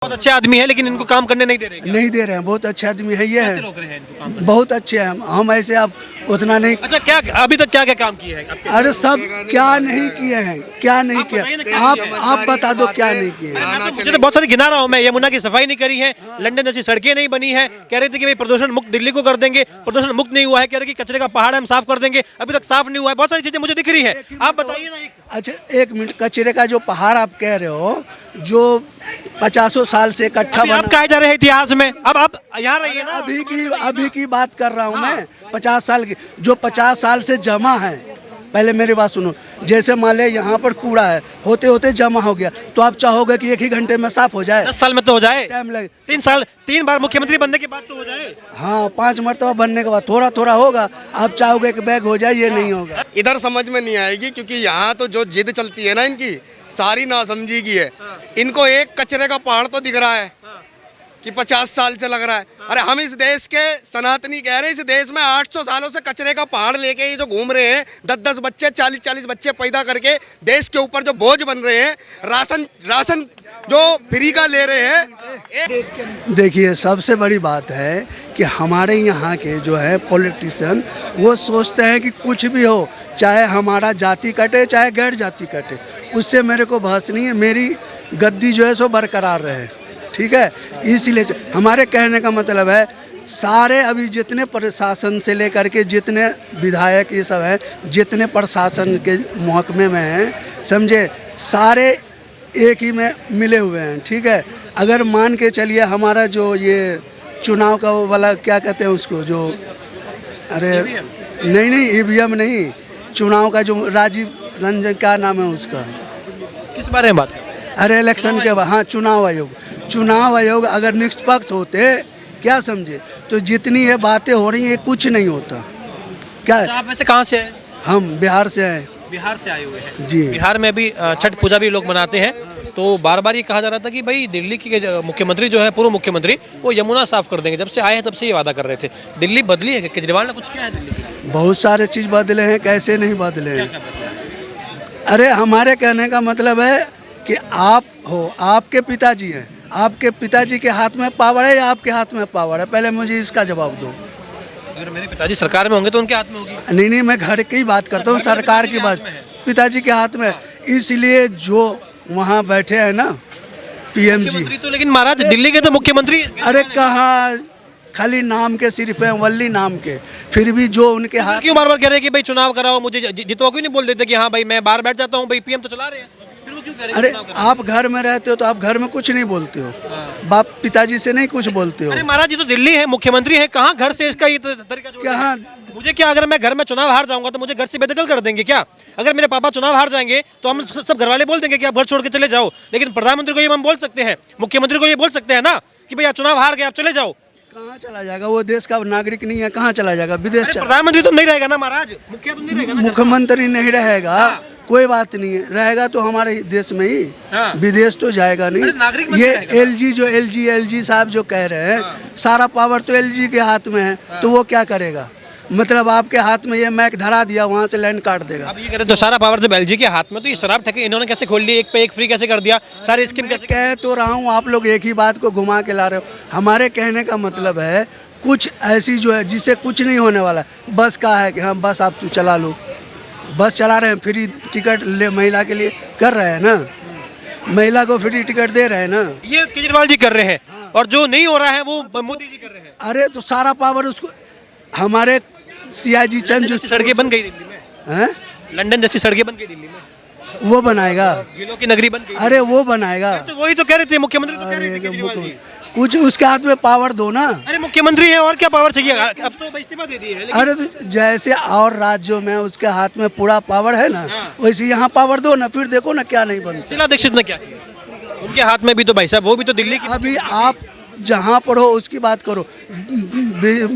बहुत अच्छे आदमी है लेकिन इनको काम करने नहीं दे रहे क्या? नहीं दे रहे हैं। बहुत अच्छे आदमी है ये कैसे है, रोक रहे हैं इनको काम करने? बहुत अच्छे हैं। हम ऐसे अब उतना नहीं। अच्छा, क्या अभी तक क्या क्या काम किए हैं आपके? अरे सब क्या नहीं किए हैं, क्या नहीं बताइए ना, किया। क्या आप बता दो क्या नहीं किए हैं। मुझे तो बहुत सारी गिना रहा हूँ मैं। यमुना की सफाई नहीं करी है, लंदन जैसी सड़कें नहीं बनी है, कह रहे थे कि भाई प्रदूषण मुक्त दिल्ली को कर देंगे, प्रदूषण मुक्त नहीं हुआ है, कह रहे कि कचरे का पहाड़ हम साफ कर देंगे, अभी तक साफ नहीं हुआ है। बहुत सारी चीजें मुझे दिख रही है, आप बताइए ना। अच्छा एक मिनट, कचरे का जो पहाड़ आप कह रहे हो, जो 50 साल से इकट्ठा अभी आप कहे जा रहे हैं इतिहास में, अब आप यहाँ रहिए ना। अभी की बात कर रहा हूँ मैं। 50 साल की, जो 50 साल से जमा है। पहले मेरी बात सुनो। जैसे मान ले यहाँ पर कूड़ा है, होते होते जमा हो गया, तो आप चाहोगे कि एक ही घंटे में साफ हो जाए? 10 साल में तो हो जाए। टाइम लगे। 3 साल, 3 बार मुख्यमंत्री बनने के बाद तो हो जाए। हाँ, 5 मरतबा बनने के बाद थोड़ा थोड़ा होगा। आप चाहोगे कि बैग हो जाए, ये नहीं होगा। इधर समझ में नहीं आएगी, क्योंकि यहाँ तो जो जिद चलती है ना इनकी, सारी नासमझी की है। इनको एक कचरे का पहाड़ तो दिख रहा है कि 50 साल से लग रहा है। अरे हम इस देश के सनातनी कह रहे हैं, इस देश में 800 सालों से कचरे का पहाड़ लेके ये जो घूम रहे हैं, 10-10 बच्चे, 40-40 बच्चे पैदा करके देश के ऊपर जो बोझ बन रहे हैं, राशन जो फ्री का ले रहे हैं। देखिए, सबसे बड़ी बात है कि हमारे यहाँ के जो है पॉलिटिशियन, वो सोचते हैं कि कुछ भी हो, चाहे हमारा जाति कटे चाहे गैर जाति कटे, उससे मेरे को बहस नहीं है। मेरी गद्दी जो है सो बरकरार रहे, ठीक है। इसीलिए हमारे कहने का मतलब है, सारे अभी जितने प्रशासन से लेकर के जितने विधायक ये सब है, जितने प्रशासन के महकमे में हैं, समझे, सारे एक ही में मिले हुए हैं, ठीक है। अगर मान के चलिए हमारा जो ये चुनाव का वो वाला क्या कहते हैं उसको, जो अरे नहीं ईवीएम नहीं, चुनाव का जो राजीव रंजन, क्या नाम है उसका, किस बारे में बात कर रहे हैं? अरे इलेक्शन के बाद, हाँ, चुनाव आयोग अगर निष्पक्ष होते, क्या समझे, तो जितनी ये बातें हो रही हैं कुछ नहीं होता। क्या अच्छा, आप वैसे कहाँ से हैं? हम बिहार से हैं। बिहार से आए हुए हैं जी। बिहार में अभी छठ पूजा भी लोग मनाते हैं, तो बार बार ये कहा जा रहा था कि भाई दिल्ली की मुख्यमंत्री जो है, पूर्व मुख्यमंत्री, वो यमुना साफ कर देंगे। जब से आए हैं तब से ये वादा कर रहे थे। दिल्ली बदली है, केजरीवाल ने कुछ किया है दिल्ली की? बहुत सारे चीज़ बदले हैं, कैसे नहीं बदले हैं। अरे हमारे कहने का मतलब है कि आप हो, आपके पिताजी हैं, आपके पिताजी के हाथ में पावर है या आपके हाथ में पावर है? पहले मुझे इसका जवाब दो। अगर मेरे पिताजी सरकार में होंगे तो उनके हाथ में होगी। नहीं, मैं घर की बात करता हूँ, सरकार की बात। पिताजी के हाथ में, इसलिए जो वहाँ बैठे हैं ना पीएमजी, तो लेकिन महाराज दिल्ली के तो मुख्यमंत्री। अरे कहाँ, खाली नाम के सिर्फ हैं, वल्ली नाम के, फिर भी जो उनके हाथ। क्यों बार बार कह रहे हैं कि भाई चुनाव कराओ, मुझे जितवा क्यों नहीं बोल देते कि हाँ भाई मैं बाहर बैठ जाता हूँ, भाई पीएम तो चला रहे हैं, फिर वो क्यों कह रहे हैं अरे चुनाव कराओ? आप घर में रहते हो तो आप घर में कुछ नहीं बोलते हो, बाप पिताजी से नहीं कुछ बोलते हो। अरे महाराज, ये तो दिल्ली है, मुख्यमंत्री है, कहाँ घर से इसका ये तरीका जोड़ कहाँ? रहे हैं? मुझे क्या, अगर मैं घर में चुनाव हार जाऊंगा तो मुझे घर से बेदखल कर देंगे क्या? अगर मेरे पापा चुनाव हार जाएंगे तो हम सब घर वाले बोल देंगे कि आप घर छोड़ के चले जाओ, लेकिन प्रधानमंत्री को ये हम बोल सकते हैं, मुख्यमंत्री को ये बोल सकते हैं ना कि भाई आप चुनाव हार गए, आप चले जाओ। कहाँ चला जाएगा? वो देश का नागरिक नहीं है, कहाँ चला जाएगा? विदेश चला। प्रधानमंत्री तो नहीं रहेगा ना महाराज, मुखिया तो नहीं रहेगा ना। मुख्यमंत्री नहीं रहेगा, कोई बात नहीं है, रहेगा तो हमारे देश में ही, विदेश तो जाएगा नहीं। ये एलजी साहब जो कह रहे हैं, सारा पावर तो एलजी के हाथ में है, तो वो क्या करेगा? मतलब आपके हाथ में ये मैक धरा दिया, वहाँ से लाइन काट देगा। अब ये कह रहे तो सारा पावर जब एलजी के हाथ में, तो ये शराब ठेके इन्होंने कैसे खोल ली, एक पे एक फ्री कैसे कर दिया, सारी स्कीम कैसे? कह तो रहा हूँ, आप लोग एक ही बात को घुमा के ला रहे हो। हमारे कहने का मतलब है, कुछ ऐसी जो है जिससे कुछ नहीं होने वाला। बस का है कि हाँ बस आप तू चला लो, बस चला रहे हैं, फ्री टिकट ले महिला के लिए कर रहे हैं ना, महिला को फ्री टिकट दे रहे हैं ना। ये केजरीवाल जी कर रहे हैं, और जो नहीं हो रहा है वो मोदी जी कर रहे हैं। अरे तो सारा पावर उसको, हमारे सियाजी चंद जो सड़कें बन गई दिल्ली में हैं, लंदन जैसी सड़कें बन गई दिल्ली में, वो बनाएगा। जिलों की नगरी बन गई। अरे वो बनाएगा, तो वही तो कह रहे थे, मुख्यमंत्री तो कह रहे थे केजरीवाल जी। कुछ उसके हाथ में पावर दो ना। अरे मुख्यमंत्री है, और क्या पावर चाहिए? अब तो इस्तीफा दे दिए है। अरे तो जैसे और राज्यों में उसके हाथ में पूरा पावर है ना, वैसे यहाँ पावर दो ना, फिर देखो ना क्या नहीं बनता। शीला दीक्षित ने क्या किया? उनके हाथ में भी तो भाई साहब, वो भी तो दिल्ली की। अभी आप जहाँ पर हो उसकी बात करो,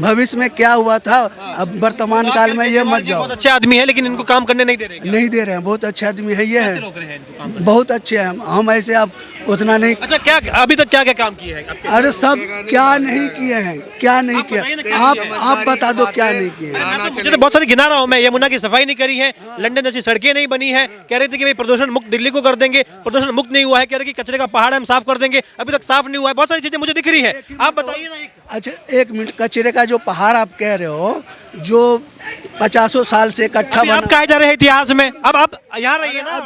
भविष्य में क्या हुआ था, अब वर्तमान काल में ये मत जाओ। बहुत अच्छे आदमी है लेकिन इनको काम करने नहीं दे रहे क्या? नहीं दे रहे हैं, बहुत अच्छे आदमी है ये कैसे है, रोक रहे हैं इनको काम करने? बहुत अच्छे हैं हम ऐसे अब उतना नहीं। अच्छा, क्या अभी तक क्या क्या काम किए हैं आपके? अरे सब क्या नहीं किए हैं, क्या नहीं किया, आप बता दो क्या नहीं किए हैं। मुझे तो बहुत सारी गिना रहा हूँ मैं, यमुना की सफाई नहीं करी है, लंदन जैसी सड़कें नहीं बनी है, कह रहे थे कि भाई प्रदूषण मुक्त दिल्ली को कर देंगे, प्रदूषण मुक्त नहीं हुआ है, कह रहे कि कचरे का पहाड़ हम साफ कर देंगे, अभी तक साफ नहीं हुआ है, बहुत सारी चीजें मुझे दिख रही है, आप बताइए ना एक। अच्छा एक मिनट, कचरे का जो पहाड़ आप कह रहे हो, जो 50 साल से इकट्ठा अभी आप बना, कहे जा रहे हैं इतिहास में, अब आप यहाँ रहिए ना।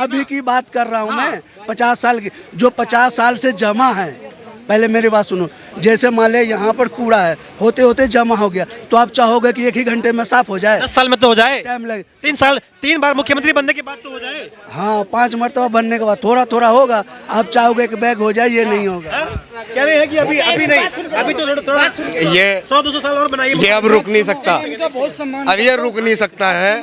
अभी की बात कर रहा हूँ मैं, 50 साल की, जो 50 साल से जमा है। पहले मेरी बात सुनो, जैसे मान ले यहाँ पर कूड़ा है, होते होते जमा हो गया, तो आप चाहोगे कि 1 ही घंटे में साफ हो जाए? 10 साल में तो हो जाए, टाइम लगे। 3 साल, 3 बार मुख्यमंत्री बनने के बाद तो हो जाए। हाँ 5 मरतबा बनने के बाद थोड़ा थोड़ा होगा, आप चाहोगे कि बैग हो जाए, ये नहीं होगा। कह रहे हैं कि अभी नहीं, अभी तो थोड़ा ये 100-200 साल और बनाइए। ये अब रुक नहीं सकता, अब ये रुक नहीं सकता है।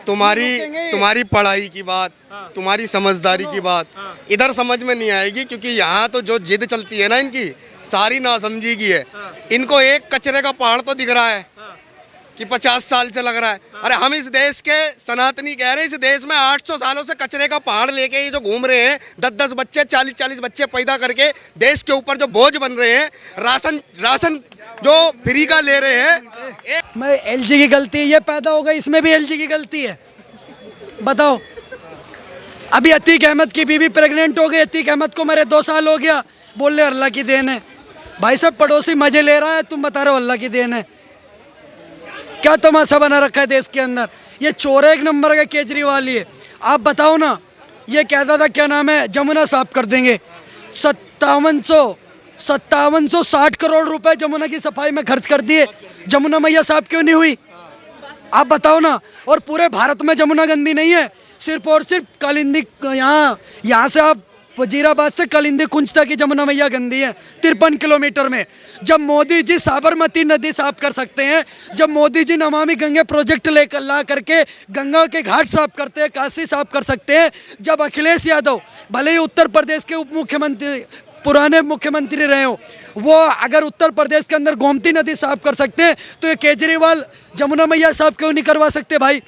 तुम्हारी पढ़ाई की बात, तुम्हारी समझदारी की बात इधर समझ में नहीं आएगी, क्योंकि यहाँ तो जो जिद चलती है ना इनकी, सारी नासमझी की है। इनको एक कचरे का पहाड़ तो दिख रहा है कि 50 साल से लग रहा है। अरे हम इस देश के सनातनी कह रहे हैं, इस देश में 800 सालों से कचरे का पहाड़ लेके ये जो घूम रहे हैं, 10-10 बच्चे, 40-40 बच्चे पैदा करके देश के ऊपर जो बोझ बन रहे हैं, राशन जो फ्री का ले रहे हैं। मैं एलजी की गलती है, ये पैदा हो गई, इसमें भी एलजी की गलती है। बताओ, अभी अतीक अहमद की बीवी प्रेग्नेंट हो गई, अतीक अहमद को मेरे 2 साल हो गया, बोल रहे अल्लाह की देन है। भाई साहब पड़ोसी मजे ले रहा है, तुम बता रहे हो अल्लाह की देन है। क्या तमाशा बना रखा है देश के अंदर। ये चोर 1 नंबर का केजरीवाल। ये आप बताओ ना, ये कहता था क्या नाम है, जमुना साफ कर देंगे। 5760 करोड़ रुपए जमुना की सफाई में खर्च कर दिए, जमुना मैया साफ क्यों नहीं हुई? आप बताओ ना। और पूरे भारत में जमुना गंदी नहीं है, सिर्फ और सिर्फ कालिंदी, यहाँ से आप वजीराबाद से कालिंदी कुंज तक की जमुना मैया गंदी है 53 किलोमीटर में। जब मोदी जी साबरमती नदी साफ कर सकते हैं, जब मोदी जी नमामि गंगे प्रोजेक्ट लेकर ला करके गंगा के घाट साफ करते हैं, काशी साफ कर सकते हैं, जब अखिलेश यादव भले ही उत्तर प्रदेश के उप मुख्यमंत्री, पुराने मुख्यमंत्री रहे हो, वो अगर उत्तर प्रदेश के अंदर गोमती नदी साफ कर सकते हैं, तो ये केजरीवाल जमुना मैया साफ क्यों नहीं करवा सकते? भाई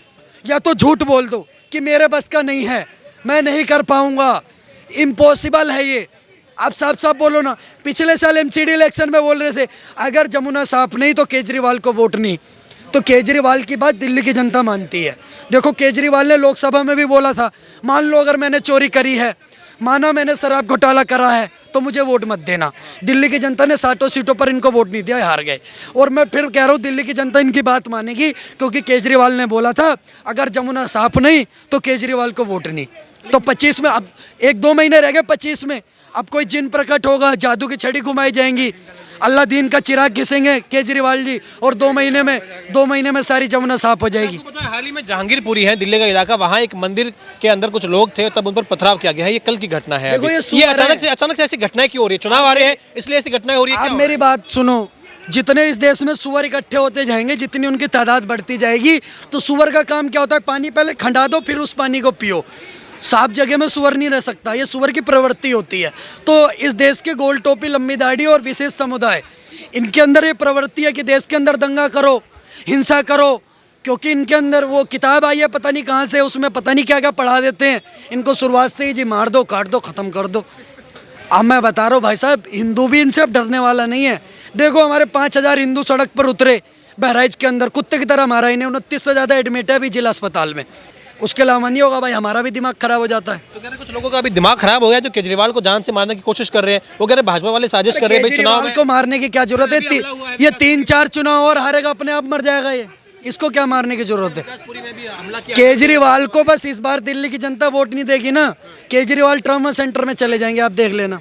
या तो झूठ बोल दो कि मेरे बस का नहीं है, मैं नहीं कर पाऊंगा, इम्पॉसिबल है ये। आप साफ साफ बोलो ना। पिछले साल एमसीडी इलेक्शन में बोल रहे थे अगर जमुना साफ नहीं तो केजरीवाल को वोट नहीं। तो केजरीवाल की बात दिल्ली की जनता मानती है। देखो केजरीवाल ने लोकसभा में भी बोला था, मान लो अगर मैंने चोरी करी है, माना मैंने शराब घोटाला करा है, तो मुझे वोट मत देना। दिल्ली की जनता ने 60 सीटों पर इनको वोट नहीं दिया, हार गए। और मैं फिर कह रहा हूँ दिल्ली की जनता इनकी बात मानेगी, क्योंकि केजरीवाल ने बोला था अगर जमुना साफ नहीं तो केजरीवाल को वोट नहीं। तो 25 में, अब 1-2 महीने रह गए 25 में, अब कोई जिन प्रकट होगा, जादू की छड़ी घुमाई जाएंगी, अल्लाह दीन का चिराग घिसेंगे केजरीवाल जी, और 2 महीने में सारी जमुना साफ हो जाएगी। पता है हाल ही में जहांगीरपुरी है दिल्ली का इलाका, वहाँ एक मंदिर के अंदर कुछ लोग थे, तब उन पर पथराव किया गया है। ये कल की घटना है। देखो, ये अचानक से ऐसी घटनाएं क्यों हो रही है? चुनाव आ रहे हैं इसलिए ऐसी घटनाएं हो रही है। आप मेरी बात सुनो, जितने इस देश में सुअर इकट्ठे होते जाएंगे, जितनी उनकी तादाद बढ़ती जाएगी, तो सुअर का काम क्या होता है, पानी पहले खंडा दो फिर उस पानी को पियो। साफ जगह में सुअर नहीं रह सकता, ये सुअर की प्रवृत्ति होती है। तो इस देश के गोल टोपी, लंबी दाढ़ी और विशेष समुदाय, इनके अंदर ये प्रवृत्ति है कि देश के अंदर दंगा करो, हिंसा करो, क्योंकि इनके अंदर वो किताब आई है पता नहीं कहाँ से, उसमें पता नहीं क्या क्या पढ़ा देते हैं इनको शुरुआत से ही, जी मार दो, काट दो, ख़त्म कर दो। अब मैं बता रहा हूँ भाई साहब, हिंदू भी इनसे अब डरने वाला नहीं है। देखो हमारे 5000 हिंदू सड़क पर उतरे बहराइच के अंदर, कुत्ते की तरह मारा इन्हें, 29 से ज़्यादा एडमिट है अभी जिला अस्पताल में। उसके अलावा नहीं होगा भाई, हमारा भी दिमाग खराब हो जाता है। तो कह रहे कुछ लोगों का अभी दिमाग खराब हो गया जो केजरीवाल को जान से मारने की कोशिश कर रहे हैं। वो कह रहे भाजपा वाले साजिश कर रहे हैं, केजरीवाल को मारने की क्या जरूरत है? ये 3-4 चुनाव और हारेगा, अपने आप मर जाएगा ये, इसको क्या मारने की जरूरत है? केजरीवाल को बस इस बार दिल्ली की जनता वोट नहीं देगी ना, केजरीवाल ट्रॉमा सेंटर में चले जाएंगे, आप देख लेना,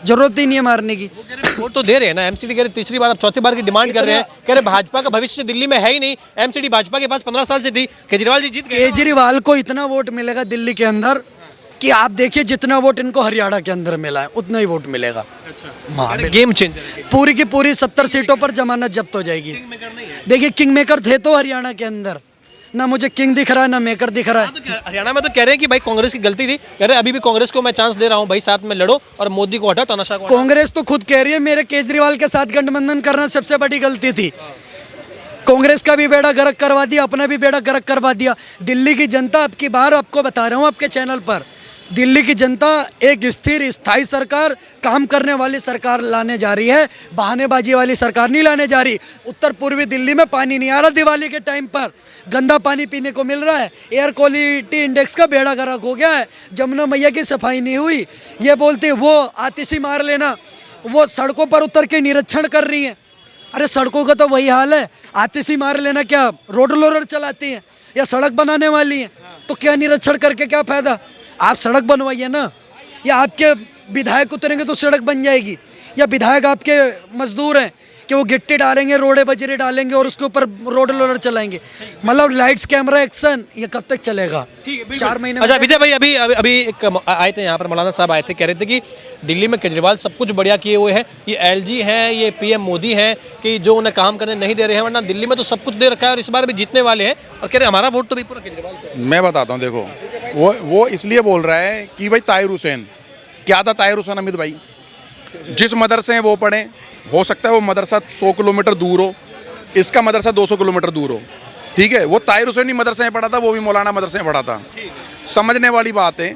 जरूरत ही नहीं है मारने की। वोट तो दे रहे हैं ना, एमसीडी कह रहे तीसरी बार, अब चौथी बार की डिमांड कर रहे हैं, कह रहे भाजपा का भविष्य दिल्ली में है ही नहीं, एमसीडी भाजपा के पास 15 साल से थी, केजरीवाल जी जीत गए। केजरीवाल को इतना वोट मिलेगा दिल्ली के अंदर कि आप देखिए जितना वोट इनको हरियाणा के अंदर मिला है उतना ही वोट मिलेगा। अच्छा, गेम चेंजर पूरी की पूरी 70 सीटों पर जमानत जब्त हो जाएगी। देखिए किंग मेकर थे तो हरियाणा के अंदर, ना मुझे किंग दिख रहा है ना मेकर दिख रहा है। तो हरियाणा में तो कह रहे हैं कि भाई कांग्रेस की गलती थी, कह रहे हैं अभी भी कांग्रेस को मैं चांस दे रहा हूं भाई, साथ में लड़ो और मोदी को हटाओ, तानाशाह को हटाओ। कांग्रेस तो खुद कह रही है मेरे केजरीवाल के साथ गठबंधन करना सबसे बड़ी गलती थी। कांग्रेस का भी बेड़ा गर्क करवा दिया, अपना भी बेड़ा गर्क करवा दिया। दिल्ली की जनता, अब की बार आपको बता रहा हूँ आपके चैनल पर, दिल्ली की जनता एक स्थिर स्थायी सरकार, काम करने वाली सरकार लाने जा रही है, बहानेबाजी वाली सरकार नहीं लाने जा रही। उत्तर पूर्वी दिल्ली में पानी नहीं आ रहा, दिवाली के टाइम पर गंदा पानी पीने को मिल रहा है, एयर क्वालिटी इंडेक्स का बेड़ा गर्क हो गया है, जमुना मैया की सफाई नहीं हुई। ये बोलते वो आतिशी मार लेना, वो सड़कों पर उतर के निरीक्षण कर रही है। अरे सड़कों का तो वही हाल है, आतिशी मार लेना, क्या रोड रोलर चलाती हैं या सड़क बनाने वाली हैं? तो क्या निरीक्षण करके क्या फायदा? आप सड़क बनवाइए ना, या आपके विधायक उतरेंगे तो सड़क बन जाएगी, या विधायक आपके मजदूर हैं कि वो गिट्टी डालेंगे, रोड़े बजरे डालेंगे और उसके ऊपर रोड रोलर चलाएंगे। मतलब लाइट्स कैमरा एक्शन ये कब तक चलेगा? 4 महीने। अच्छा विजय भाई, अभी अभी अभी एक आए थे यहाँ पर, मौलाना साहब आए थे, कह रहे थे कि दिल्ली में केजरीवाल सब कुछ बढ़िया किए हुए हैं, ये एलजी हैं, ये पीएम मोदी हैं कि जो उन्हें काम करने नहीं दे रहे हैं, वरना दिल्ली में तो सब कुछ दे रखा है और इस बार भी जीतने वाले हैं, और कह रहे हमारा वोट तो भी पूरा केजरीवाल को है। मैं बताता हूँ, देखो वो इसलिए बोल रहा है कि भाई ताहिर हुसैन, क्या था ताहिर हुसैन अमित भाई, जिस मदरसे में वो पढ़े, हो सकता है वो मदरसा 100 किलोमीटर दूर हो, इसका मदरसा 200 किलोमीटर दूर हो, ठीक है। वो ताहिर हुसैन ही मदरसे में पढ़ा था, वो भी मौलाना मदरसे में पढ़ा था। समझने वाली बात है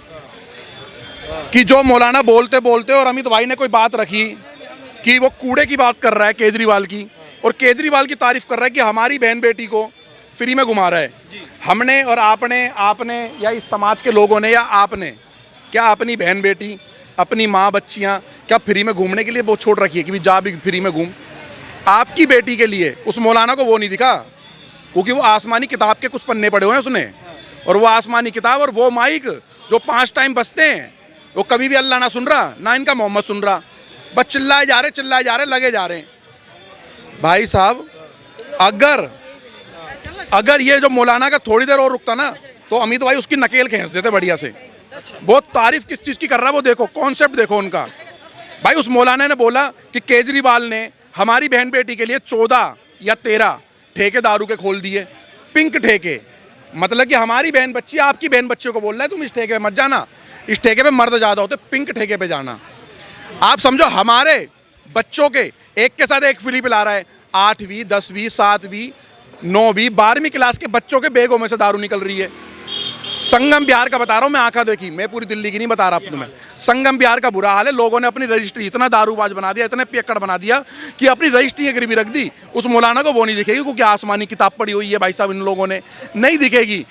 कि जो मौलाना बोलते बोलते और अमित भाई ने कोई बात रखी कि वो कूड़े की बात कर रहा है केजरीवाल की, और केजरीवाल की तारीफ कर रहा है कि हमारी बहन बेटी को फ्री में घुमा रहा है। हमने और आपने या इस समाज के लोगों ने या आपने क्या अपनी बहन बेटी, अपनी माँ बच्चियाँ क्या फ्री में घूमने के लिए वो छोड़ रखी है कि भी जा भी फ्री में घूम? आपकी बेटी के लिए उस मौलाना को वो नहीं दिखा, क्योंकि वो आसमानी किताब के कुछ पन्ने पड़े हुए हैं उसने, और वो आसमानी किताब और वो माइक जो 5 टाइम बजते हैं, वो कभी भी अल्लाह ना सुन रहा ना इनका मोहम्मद सुन रहा, बस चिल्लाए जा रहे लगे जा रहे हैं। भाई साहब, अगर ये जो मौलाना का थोड़ी देर और रुकता ना तो अमित भाई उसकी नकेल खींच देते बढ़िया से। बहुत तारीफ किस चीज़ की कर रहा है वो देखो, कॉन्सेप्ट देखो उनका। भाई उस मौलाना ने बोला कि केजरीवाल ने हमारी बहन बेटी के लिए 14 या 13 ठेके दारू के खोल दिए, पिंक ठेके, मतलब कि हमारी बहन बच्ची आपकी बहन बच्चियों को बोल रहा है तुम इस ठेके पे मत जाना, इस ठेके पे मर्द ज़्यादा होते, पिंक ठेके पे जाना। आप समझो हमारे बच्चों के एक के साथ एक फ्री पिला रहा है, 8वीं 10वीं 7वीं 9वीं 12वीं क्लास के बच्चों के बैगों में से दारू निकल रही है। संगम बिहार का बता रहा हूँ मैं, आंखा देखी, मैं पूरी दिल्ली की नहीं बता रहा तुम्हें। संगम बिहार का बुरा हाल है, लोगों ने अपनी रजिस्ट्री इतना दारूबाज बना दिया, इतने पियक्कड़ बना दिया कि अपनी रजिस्ट्री गिरवी रख दी। उस मौलाना को वो नहीं दिखेगी क्योंकि आसमानी किताब पड़ी हुई है भाई साहब, इन लोगों ने नहीं दिखेगी।